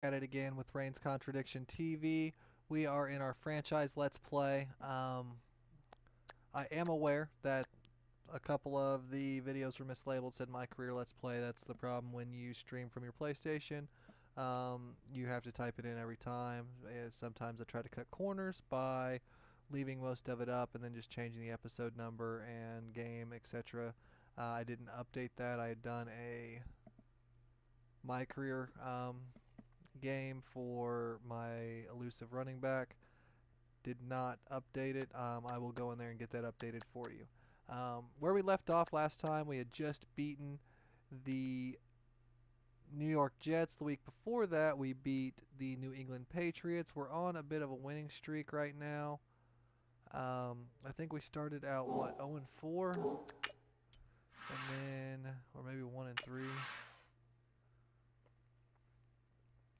At it again with Raine's Contradiction TV. We are in our franchise Let's Play. I am aware that a couple of the videos were mislabeled, said My Career Let's Play. That's the problem when you stream from your PlayStation. You have to type it in every time. Sometimes I try to cut corners by leaving most of it up and then just changing the episode number and game, etc. I didn't update that. I had done a My Career game for my elusive running back. Did not update it. I will go in there and get that updated for you. Where we left off last time, we had just beaten the New York Jets. The week before that, we beat the New England Patriots. We're on a bit of a winning streak right now. I think we started out, what, 0 and 4? And then, or maybe 1 and 3.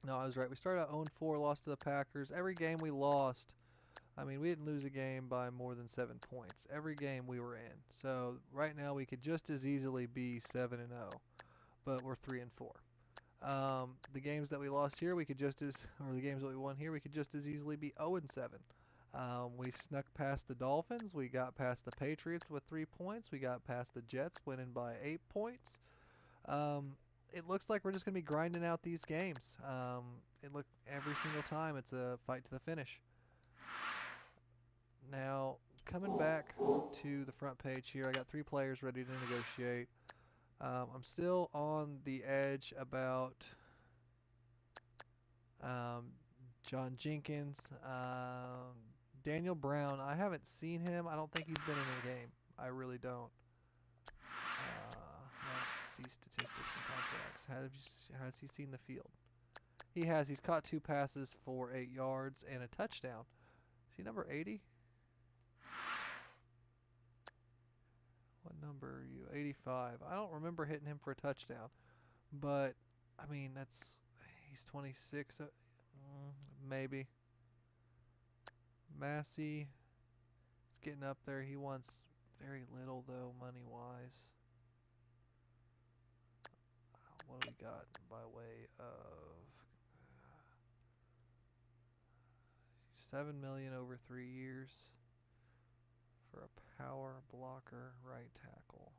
No, I was right. We started out 0 and 4, lost to the Packers. Every game we lost, I mean, we didn't lose a game by more than 7 points. Every game we were in. So right now we could just as easily be 7 and 0, but we're 3 and 4. The games that we lost here, we could just as, or the games that we won here, we could just as easily be 0 and 7. We snuck past the Dolphins. We got past the Patriots with 3 points. We got past the Jets, winning by 8 points. It looks like we're just going to be grinding out these games. Every single time it's a fight to the finish. Now, coming back to the front page here, I got 3 players ready to negotiate. I'm still on the edge about John Jenkins. Daniel Brown, I haven't seen him. I don't think he's been in a game. I really don't. Let's see statistics and contracts. Has he seen the field? He has. He's caught 2 passes for 8 yards and a touchdown. Is he number 80? What number are you? 85. I don't remember hitting him for a touchdown. But, I mean, he's 26. Maybe. Massey is getting up there. He wants very little, though, money-wise. What do we got by way of 7 million over 3 years for a power blocker right tackle?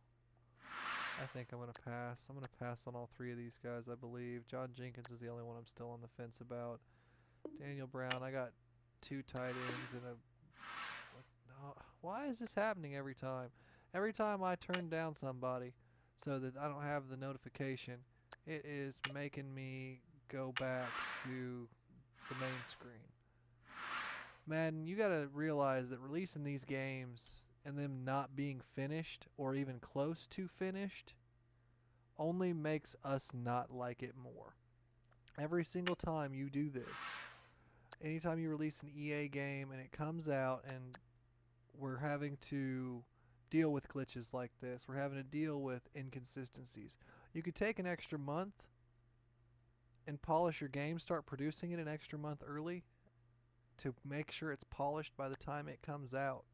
I think I'm going to pass. I'm going to pass on all 3 of these guys, I believe. John Jenkins is the only one I'm still on the fence about. Daniel Brown, I got 2 tight ends and a... Why is this happening every time? Every time I turn down somebody so that I don't have the notification, it is making me go back to the main screen. Madden, you gotta realize that releasing these games and them not being finished or even close to finished only makes us not like it more. Every single time you do this, anytime you release an EA game and it comes out and we're having to deal with glitches like this, we're having to deal with inconsistencies. You could take an extra month and polish your game, start producing it an extra month early to make sure it's polished by the time it comes out.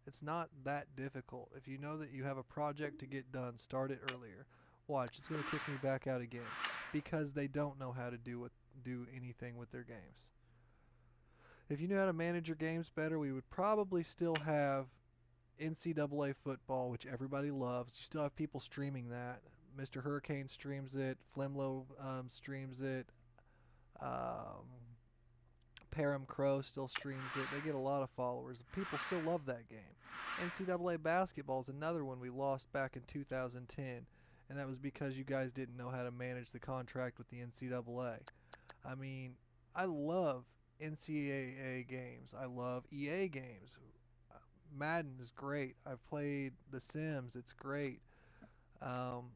It's not that difficult. If you know that you have a project to get done, start it earlier. Watch, it's going to kick me back out again because they don't know how to do anything with their games. If you knew how to manage your games better, we would probably still have NCAA football, which everybody loves. You still have people streaming that. Mr. Hurricane streams it. Flemlo streams it. Um, Param Crow still streams it. They get a lot of followers. People still love that game. NCAA basketball is another one we lost back in 2010, and that was because you guys didn't know how to manage the contract with the NCAA. I mean, I love NCAA games. I love EA games. Madden is great. I've played The Sims. It's great. Um,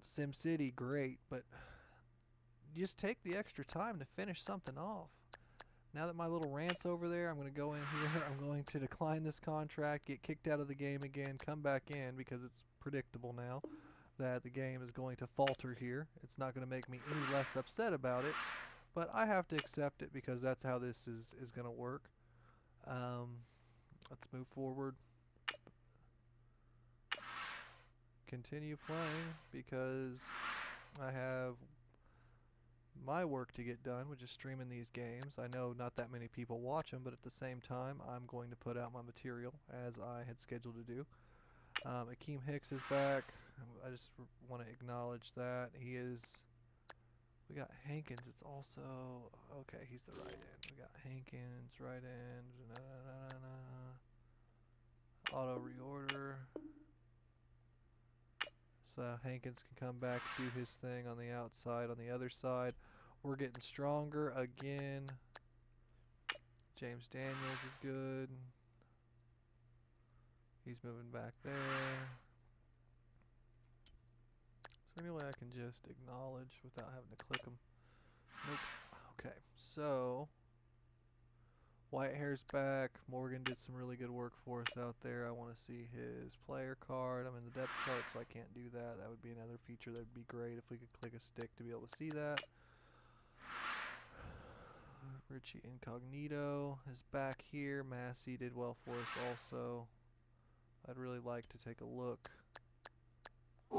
SimCity, great. But just take the extra time to finish something off. Now that my little rant's over there, I'm going to go in here. I'm going to decline this contract, get kicked out of the game again, come back in because it's predictable now that the game is going to falter here. It's not going to make me any less upset about it, but I have to accept it because that's how this is going to work. Let's move forward. Continue playing because I have my work to get done, which is streaming these games. I know not that many people watch them, but at the same time, I'm going to put out my material as I had scheduled to do. Akeem Hicks is back. I just want to acknowledge that. He is... We got Hankins. It's also... Okay, he's the right end. We got Hankins, right end. Auto reorder. So Hankins can come back, do his thing on the outside. On the other side, we're getting stronger again. James Daniels is good. He's moving back there. Is there any way I can just acknowledge without having to click them? Nope. Okay, so Whitehair's back. Morgan did some really good work for us out there. I want to see his player card. I'm in the depth chart, so I can't do that. That would be another feature that would be great if we could click a stick to be able to see that. Richie Incognito is back here. Massey did well for us also. I'd really like to take a look. I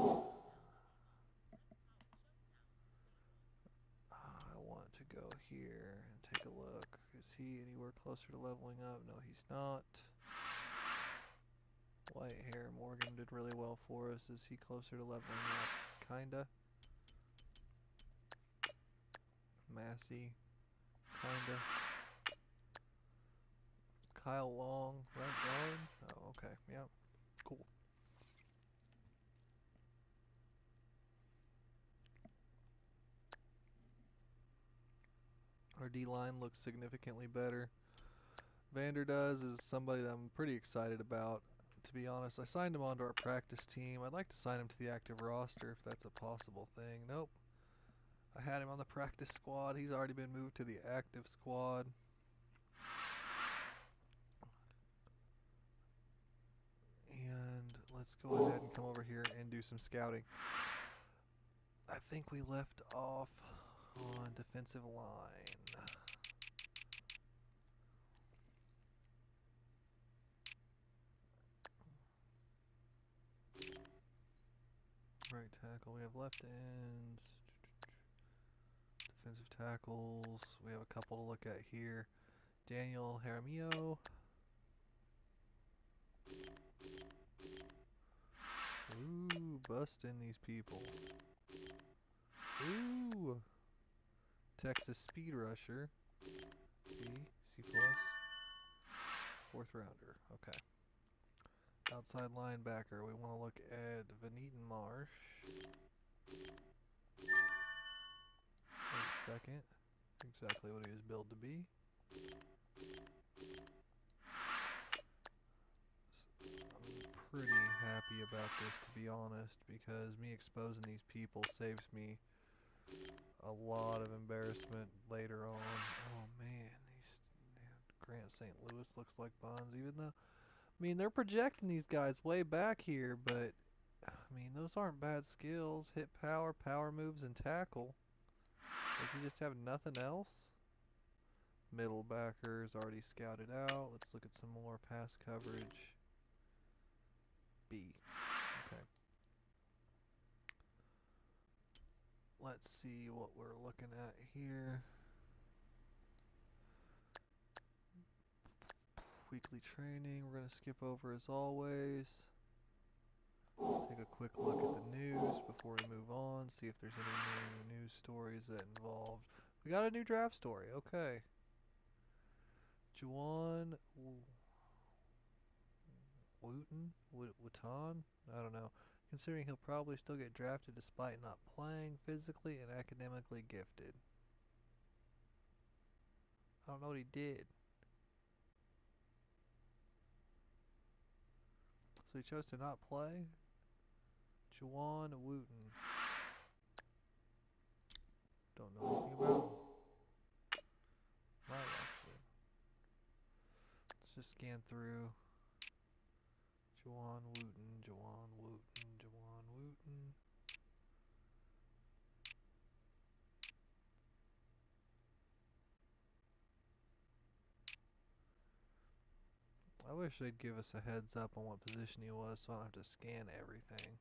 want to go here and take a look. Is he anywhere closer to leveling up? No, he's not. Whitehair Morgan did really well for us. Is he closer to leveling up? Kinda. Massey. Kinda. Kyle Long, right guard? Oh, okay. Yeah. Cool. Our D-line looks significantly better. Vander does is somebody that I'm pretty excited about. To be honest, I signed him onto our practice team. I'd like to sign him to the active roster if that's a possible thing. Nope. I had him on the practice squad. He's already been moved to the active squad. And let's go ahead and come over here and do some scouting. I think we left off on defensive line. Right tackle. We have left ends. Defensive tackles. We have a couple to look at here. Daniel Jaramillo. Ooh, busting these people. Ooh. Texas Speed Rusher. C plus. Fourth rounder. Okay. Outside linebacker. We want to look at Vanitten Marsh. Wait a second. Exactly what he was billed to be. I'm pretty happy about this, to be honest, because me exposing these people saves me a lot of embarrassment later on. Oh man, Grant St. Louis looks like Bonds, even though, I mean, they're projecting these guys way back here, but I mean, those aren't bad skills. Hit power, power moves, and tackle. Does he just have nothing else? Middle backers already scouted out. Let's look at some more pass coverage. B. Okay. Let's see what we're looking at here. Weekly training, we're going to skip over as always. Take a quick look at the news before we move on, see if there's any new news stories that involved. We got a new draft story, okay. Juwan Wooten? I don't know. Considering he'll probably still get drafted despite not playing, physically and academically gifted. I don't know what he did. So he chose to not play? Juwan Wooten. Don't know anything about him. Might actually. Let's just scan through. Juwan Wooten, Juwan Wooten, Juwan Wooten. I wish they'd give us a heads up on what position he was so I don't have to scan everything.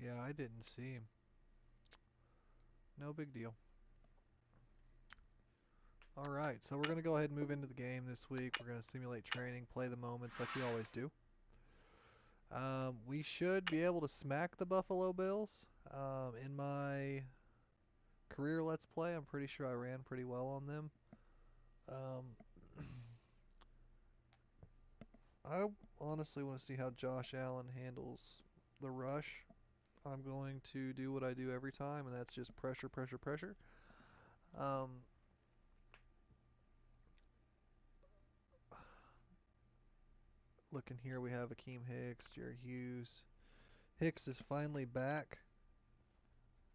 Yeah, I didn't see him. No big deal. Alright, so we're going to go ahead and move into the game this week. We're going to simulate training, play the moments like we always do. We should be able to smack the Buffalo Bills. In my career Let's Play, I'm pretty sure I ran pretty well on them. I honestly want to see how Josh Allen handles the rush. I'm going to do what I do every time, and that's just pressure, pressure, pressure. Looking here, we have Akeem Hicks, Jerry Hughes. Hicks is finally back.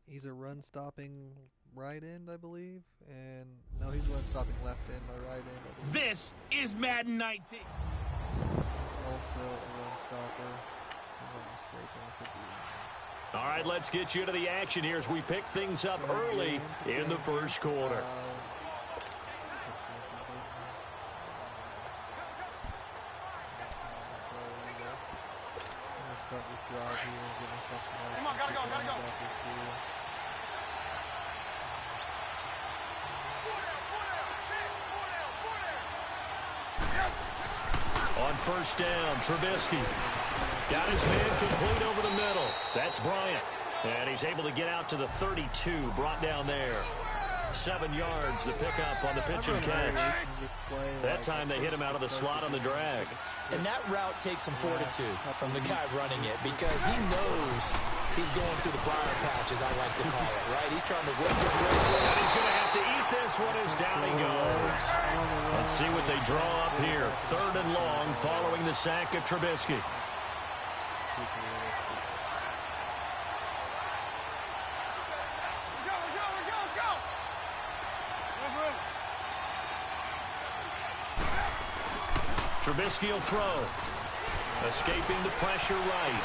He's a run-stopping right end, I believe. And no, he's run-stopping left end, my right end. This is Madden 19. He's also a run-stopper. If I'm not mistaken, I could be. All right, let's get you to the action here as we pick things up early in the first quarter. Start with drive here and give myself some. Come on, gotta go, gotta go. On first down, Trubisky got his man complete over the middle. That's Bryant. And he's able to get out to the 32, brought down there. 7 yards, the pickup on the pitch and catch. That time they hit him out of the slot on the drag. And that route takes some fortitude from the guy running it because he knows he's going through the briar patch, as I like to call it, right? He's trying to work his way through. And he's going to have to eat this one as down he goes. Let's see what they draw up here. 3rd and long following the sack of Trubisky. Trubisky will throw. Escaping the pressure right.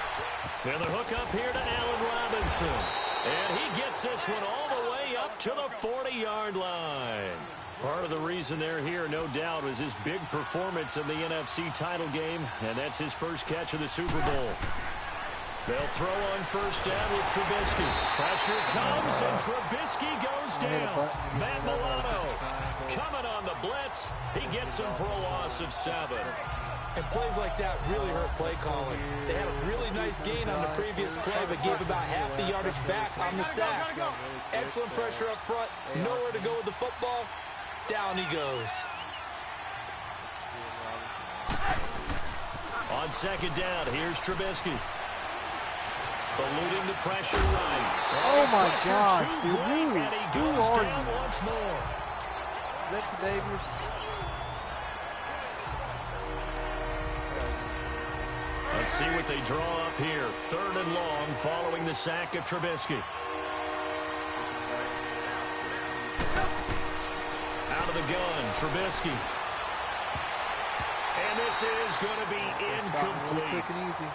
And the hook up here to Allen Robinson. And he gets this one all the way up to the 40-yard line. Part of the reason they're here, no doubt, was his big performance in the NFC title game. And that's his first catch of the Super Bowl. They'll throw on first down with Trubisky. Pressure comes, and Trubisky goes down. Matt Milano coming on the blitz. He gets him for a loss of 7. And plays like that really hurt play calling. They had a really nice gain on the previous play, but gave about half the yardage back on the sack. Excellent pressure up front. Nowhere to go with the football. Down he goes. On second down, here's Trubisky. Eluding the pressure right. Oh my gosh, dude. And he goes down once more. That's Davis. Let's see what they draw up here. 3rd and long following the sack of Trubisky. Out of the gun, Trubisky. And this is going to be incomplete. Quick and easy.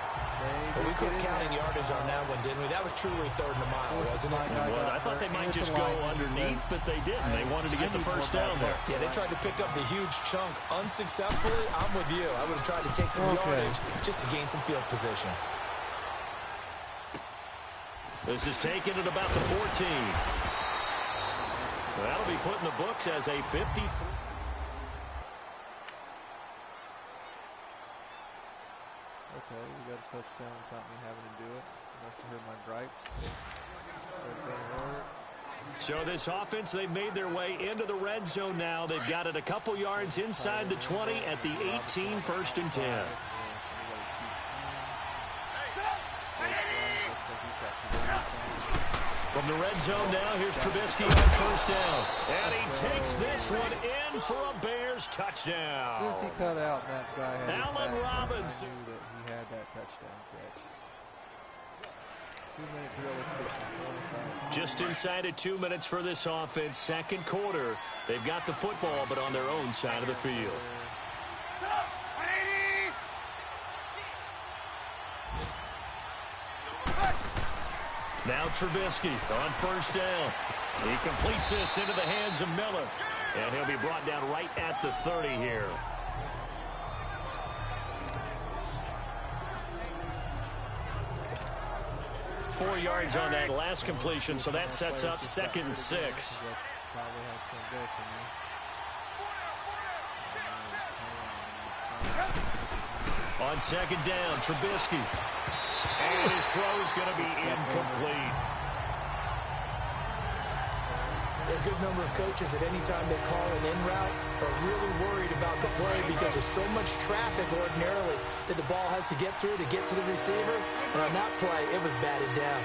Well, we quit counting yardage on that one, didn't we? That was truly 3rd and a mile, wasn't it? Well, I thought they might just go underneath, but they didn't. They wanted to get the first down there. Yeah, they tried to pick up the huge chunk unsuccessfully. I'm with you. I would have tried to take some yardage just to gain some field position. This is taken at about the 14. That'll be put in the books as a 53. Okay, we got a touchdown without me having to do it. Must have heard my gripes. So this offense, they've made their way into the red zone now. They've got it a couple yards inside the 20 at the 18, 1st and 10. From the red zone now, here's Trubisky on first down. And he takes this one in for a Bears touchdown. As soon as he cut out, that guy had Allen Robinson. I knew that he had that touchdown catch. 2-minute drill, let's get some points out. Just inside of 2 minutes for this offense. 2nd quarter. They've got the football, but on their own side of the field. Now Trubisky on first down. He completes this into the hands of Miller. And he'll be brought down right at the 30 here. 4 yards on that last completion, so that sets up 2nd and 6. On 2nd down, Trubisky. And his throw is going to be incomplete. There are a good number of coaches that any time they call an in route are really worried about the play because there's so much traffic ordinarily that the ball has to get through to get to the receiver. And on that play, it was batted down.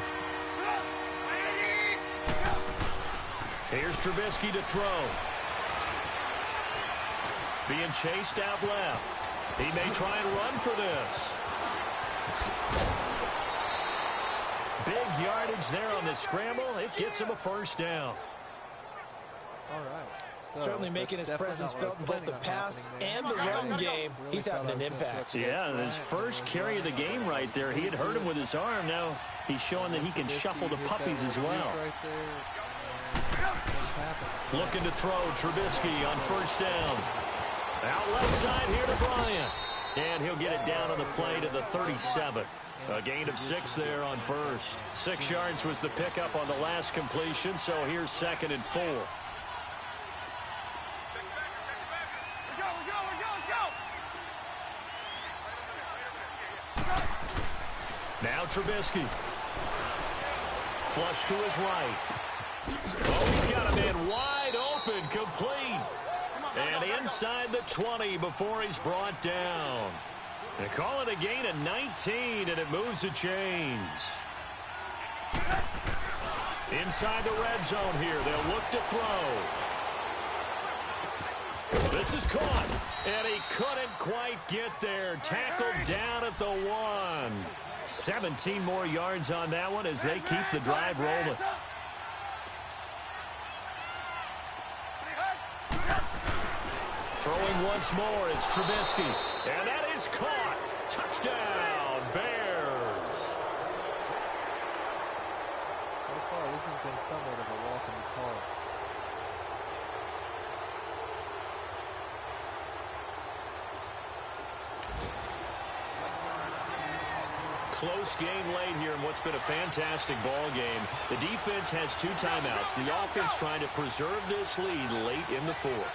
Here's Trubisky to throw. Being chased out left. He may try and run for this. Big yardage there on the scramble. It gets him a 1st down. All right. So certainly making his presence felt in both the pass and the run game. He's having an impact. Yeah, his first carry of the game right there. He had hurt him with his arm. Now he's showing that he can shuffle the puppies as well. Looking to throw, Trubisky on 1st down. Out left side here to Bryant. And he'll get it down on the play to the 37. A gain of 6 there on 1st. 6 yards was the pickup on the last completion, so here's 2nd and 4. Now Trubisky. Flush to his right. Oh, he's got a man wide open, complete. And inside the 20 before he's brought down. They call it a gain of 19, and it moves the chains. Inside the red zone here. They'll look to throw. This is caught, and he couldn't quite get there. Tackled down at the 1. 17 more yards on that one as they keep the drive rolling. Throwing once more, it's Trubisky. And that is caught. Touchdown, Bears. So far, this has been somewhat of a walk in the park. Close game late here in what's been a fantastic ball game. The defense has 2 timeouts. The offense trying to preserve this lead late in the 4th.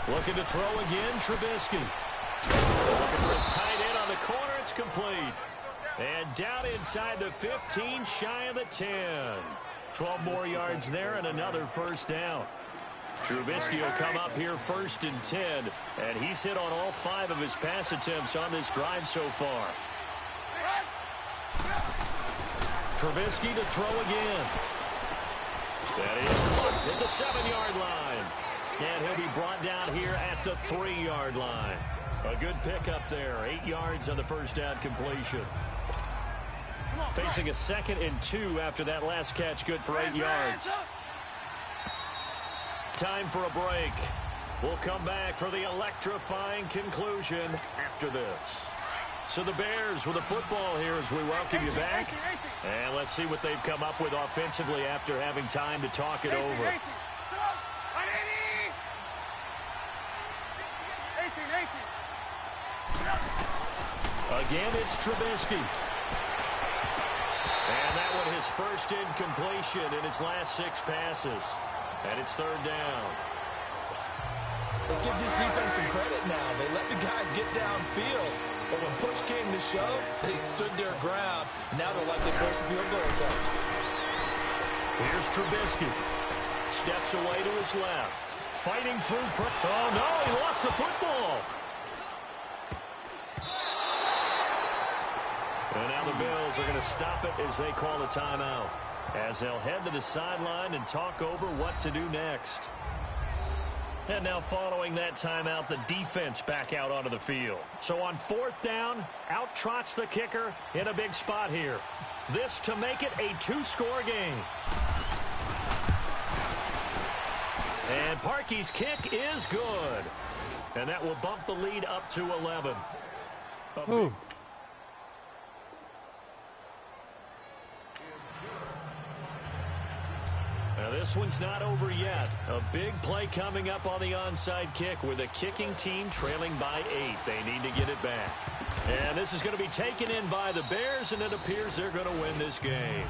Looking to throw again, Trubisky. Looking for his tight end on the corner. It's complete. And down inside the 15, shy of the 10. 12 more yards there and another 1st down. Trubisky will come up here 1st and 10. And he's hit on all 5 of his pass attempts on this drive so far. Trubisky to throw again. That is caught at the 7-yard line. And he'll be brought down here at the 3-yard line. A good pickup there. 8 yards on the 1st down completion. Facing a 2nd and 2 after that last catch. Good for 8 yards. Time for a break. We'll come back for the electrifying conclusion after this. So the Bears with a football here as we welcome you back. And let's see what they've come up with offensively after having time to talk it over. Again, it's Trubisky. And that one his first incompletion in his last 6 passes. And it's 3rd down. Let's give this defense some credit now. They let the guys get downfield. But when push came to shove, they stood their ground. Now they're likely to force a field goal attempt. Here's Trubisky. Steps away to his left. Fighting through. Oh, no, he lost the football. And now the Bills are going to stop it as they call a timeout. As they'll head to the sideline and talk over what to do next. And now following that timeout, the defense back out onto the field. So on 4th down, out trots the kicker in a big spot here. This to make it a 2-score game. And Parkey's kick is good. And that will bump the lead up to 11. Now this one's not over yet. A big play coming up on the onside kick with a kicking team trailing by 8. They need to get it back. And this is going to be taken in by the Bears, and it appears they're going to win this game.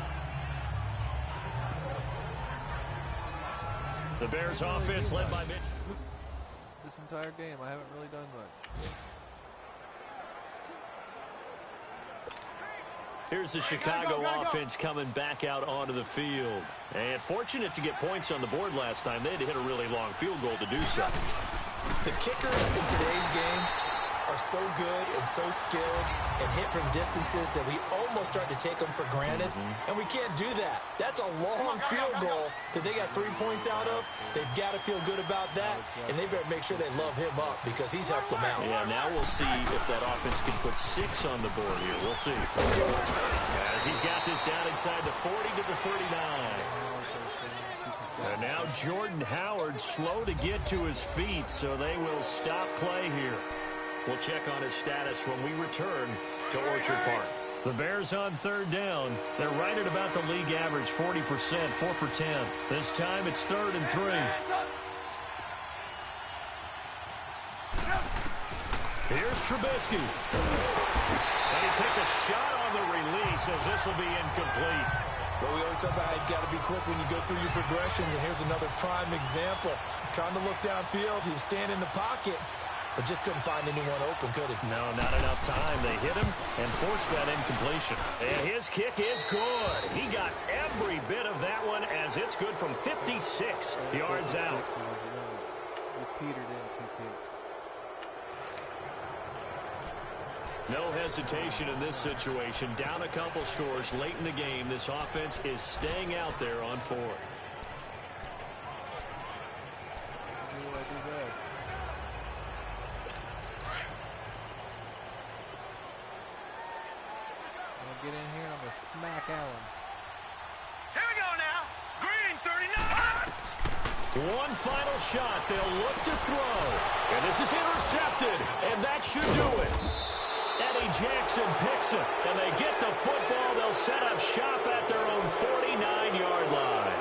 The Bears offense led by Mitch. This entire game, I haven't really done much. Here's the Chicago offense coming back out onto the field. And fortunate to get points on the board last time. They had to hit a really long field goal to do so. The kickers in today's game are so good and so skilled and hit from distances that we almost start to take them for granted. And we can't do that. That's a long field goal that they got 3 points out of. They've got to feel good about that, and they better make sure they love him up because he's helped them out. Yeah, now we'll see if that offense can put 6 on the board here. We'll see. As he's got this down inside the 40 to the 39. And now Jordan Howard slow to get to his feet, so they will stop play here. We'll check on his status when we return to Orchard Park. The Bears on third down. They're right at about the league average, 40%, 4 for 10. This time it's 3rd and 3. Here's Trubisky. And he takes a shot on the release as this will be incomplete. But we always talk about how you've got to be quick when you go through your progressions, and here's another prime example. Trying to look downfield, he was standing in the pocket, but just couldn't find anyone open, could he? No, not enough time. They hit him and forced that incompletion. And his kick is good. He got every bit of that one as it's good from 56 yards out. Repeated in 2 kicks. No hesitation in this situation. Down a couple scores late in the game. This offense is staying out there on 4th. Get in here and I'm going to smack Allen. Here we go now. Green 39. One final shot. They'll look to throw. And this is intercepted. And that should do it. Eddie Jackson picks it. And they get the football. They'll set up shop at their own 49-yard line.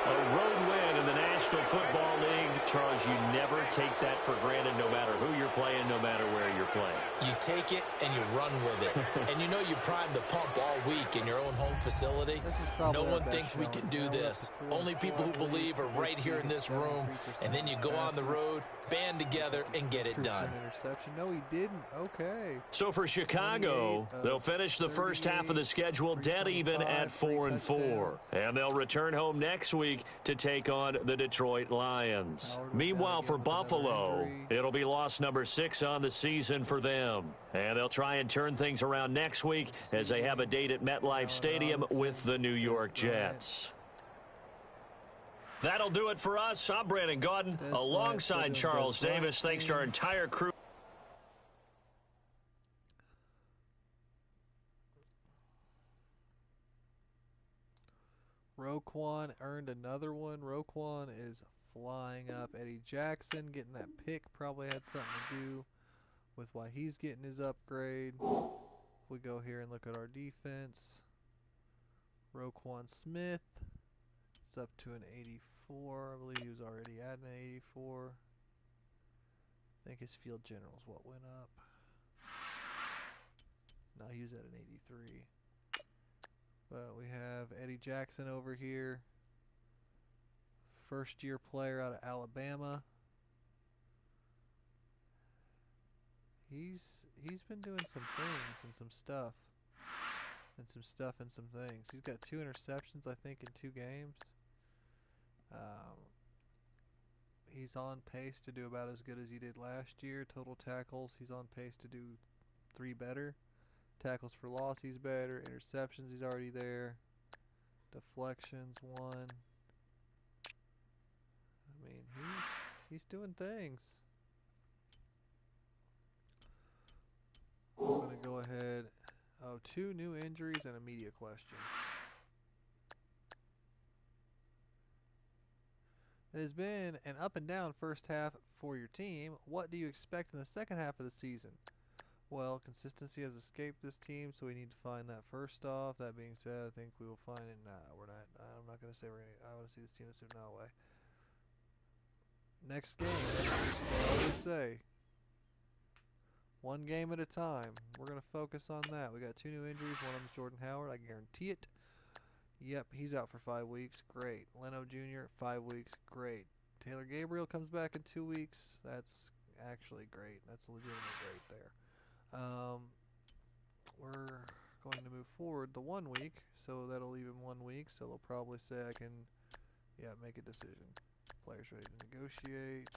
A road win in the National Football League. Charles, you never take that for granted no matter who you're playing, no matter where you're playing. You take it and you run with it. And you know you prime the pump all week in your own home facility. No one thinks we can do this. Only people who believe are right here in this room. And then you go on the road, band together, and get it done. Interception. No, he didn't. Okay. So for Chicago, they'll finish the first half of the schedule dead even at 4-4. And they'll return home next week to take on the Detroit Lions. Meanwhile, for Buffalo, it'll be loss number 6 on the season for them. And they'll try and turn things around next week as they have a date at MetLife Stadium with the New York Jets. That'll do it for us. I'm Brandon Gaudin alongside Charles Davis. Thanks to our entire crew. Roquan earned another one. Roquan is flying up. Eddie Jackson getting that pick probably had something to do with why he's getting his upgrade. We go here and look at our defense. Roquan Smith is up to an 84. I believe he was already at an 84. I think his field general is what went up. No, he was at an 83. But we have Eddie Jackson over here. First-year player out of Alabama. He's been doing some things and some stuff. And some things. He's got 2 interceptions, I think, in 2 games. He's on pace to do about as good as he did last year. Total tackles, he's on pace to do 3 better. Tackles for loss, he's better. Interceptions, he's already there. Deflections, 1. I mean, he's doing things. I'm going to go ahead. Oh, 2 new injuries and a media question. It has been an up and down first half for your team. What do you expect in the second half of the season? Well, consistency has escaped this team, so we need to find that first off. That being said, I think we will find it. Nah, we're not. I'm not going to say we're going to. I want to see this team that's moving our way. Next game, I always say, One game at a time. We're going to focus on that. We got 2 new injuries. One of them's Jordan Howard. I guarantee it. Yep, he's out for 5 weeks. Great. Leno Jr., 5 weeks. Great. Taylor Gabriel comes back in 2 weeks. That's actually great. That's legitimately great there. We're going to move forward the 1 week, so that'll leave him 1 week. So they'll probably say I can, make a decision. Players ready to negotiate.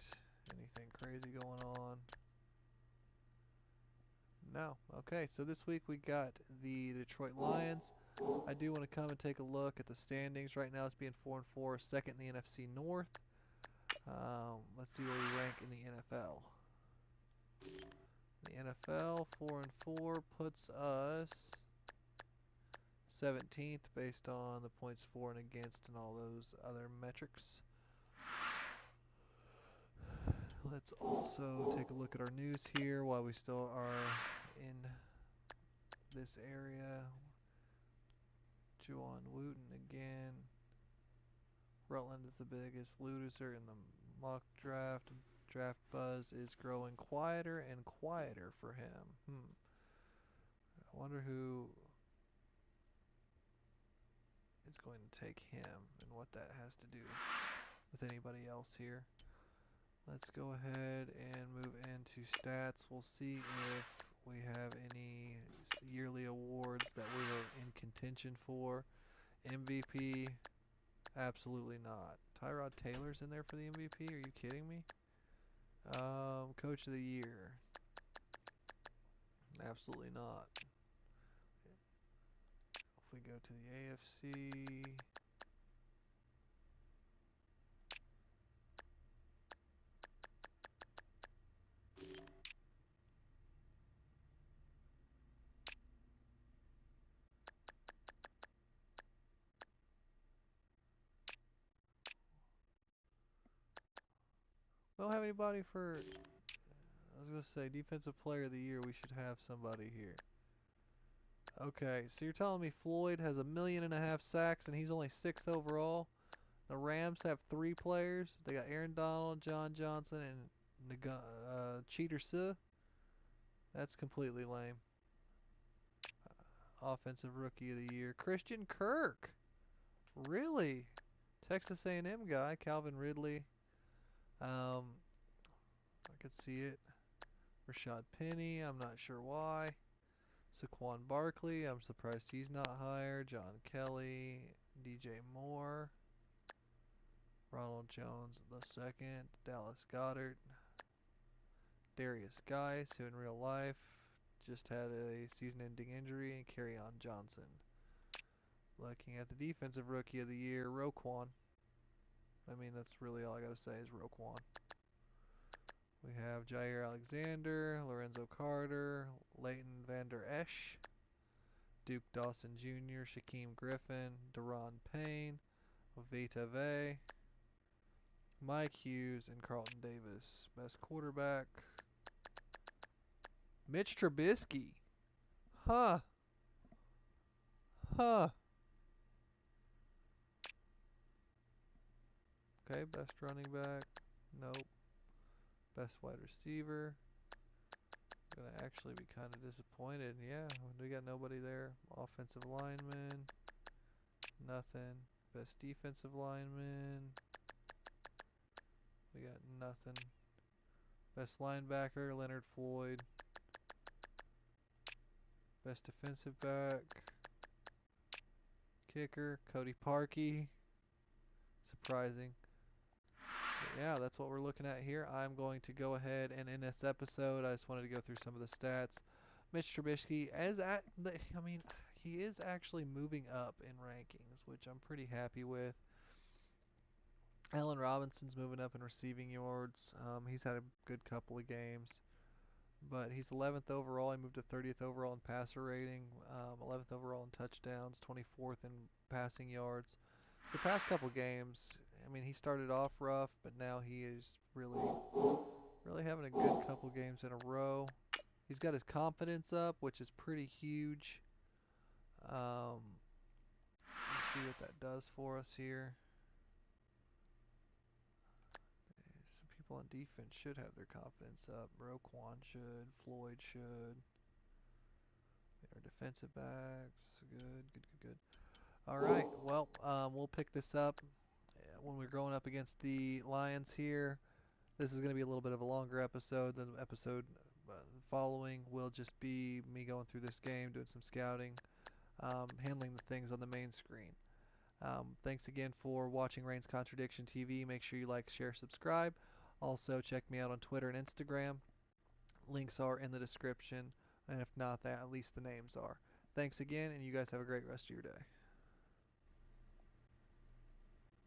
Anything crazy going on? No. Okay, so this week we got the Detroit Lions. I do want to come and take a look at the standings. Right now it's being 4-4, second in the NFC North. Let's see where we rank in the NFL. The NFL, 4-4 puts us 17th based on the points for and against and all those other metrics. Let's also take a look at our news here while we still are in this area. Juwan Wooten again. Rutland is the biggest loser in the mock draft. Draft buzz is growing quieter and quieter for him. I wonder who is going to take him and what that has to do with anybody else here. Let's go ahead and move into stats. We'll see if we have any yearly awards that we are in contention for. MVP, absolutely not. Tyrod Taylor's in there for the MVP? Are you kidding me? Coach of the Year, absolutely not. If we go to the AFC, we don't have anybody for, I was going to say, Defensive Player of the Year. We should have somebody here. Okay, so you're telling me Floyd has 1.5 million sacks and he's only 6th overall? The Rams have 3 players. They got Aaron Donald, John Johnson, and Cheater Suh. That's completely lame. Offensive Rookie of the Year, Christian Kirk. Really? Texas A&M guy, Calvin Ridley. I could see it. Rashad Penny, I'm not sure why. Saquon Barkley, I'm surprised he's not higher. John Kelly, DJ Moore. Ronald Jones II, Dallas Goedert. Darius Geis, who in real life just had a season-ending injury, and Kerryon Johnson. Looking at the Defensive Rookie of the Year, Roquan. I mean, that's really all I gotta say is Roquan. We have Jair Alexander, Lorenzo Carter, Leighton Vander Esch, Duke Dawson Jr., Shaquem Griffin, Deron Payne, Vita Vey, Mike Hughes, and Carlton Davis. Best quarterback, Mitch Trubisky. Huh. Okay, best running back. Nope. Best wide receiver. Gonna actually be kind of disappointed. Yeah, we got nobody there. Offensive lineman. Nothing. Best defensive lineman. We got nothing. Best linebacker, Leonard Floyd. Best defensive back. Kicker, Cody Parkey. Surprising. But yeah, that's what we're looking at here. I'm going to go ahead and in this episode, I just wanted to go through some of the stats. Mitch Trubisky, he is actually moving up in rankings, which I'm pretty happy with. Allen Robinson's moving up in receiving yards. He's had a good couple of games, but he's 11th overall. He moved to 30th overall in passer rating, 11th overall in touchdowns, 24th in passing yards. So the past couple games, I mean, he started off rough, but now he is really having a good couple games in a row. He's got his confidence up, which is pretty huge. Let's see what that does for us here. Some people people on defense should have their confidence up. Roquan should. Floyd should. Our defensive backs. Good. All right. Well, we'll pick this up when we're going up against the Lions here. This is going to be a little bit of a longer episode. The episode following will just be me going through this game, doing some scouting, handling the things on the main screen. Thanks again for watching Raine's Contradiction TV. Make sure you like, share, subscribe. Also, check me out on Twitter and Instagram. Links are in the description, and if not that, at least the names are. Thanks again, and you guys have a great rest of your day.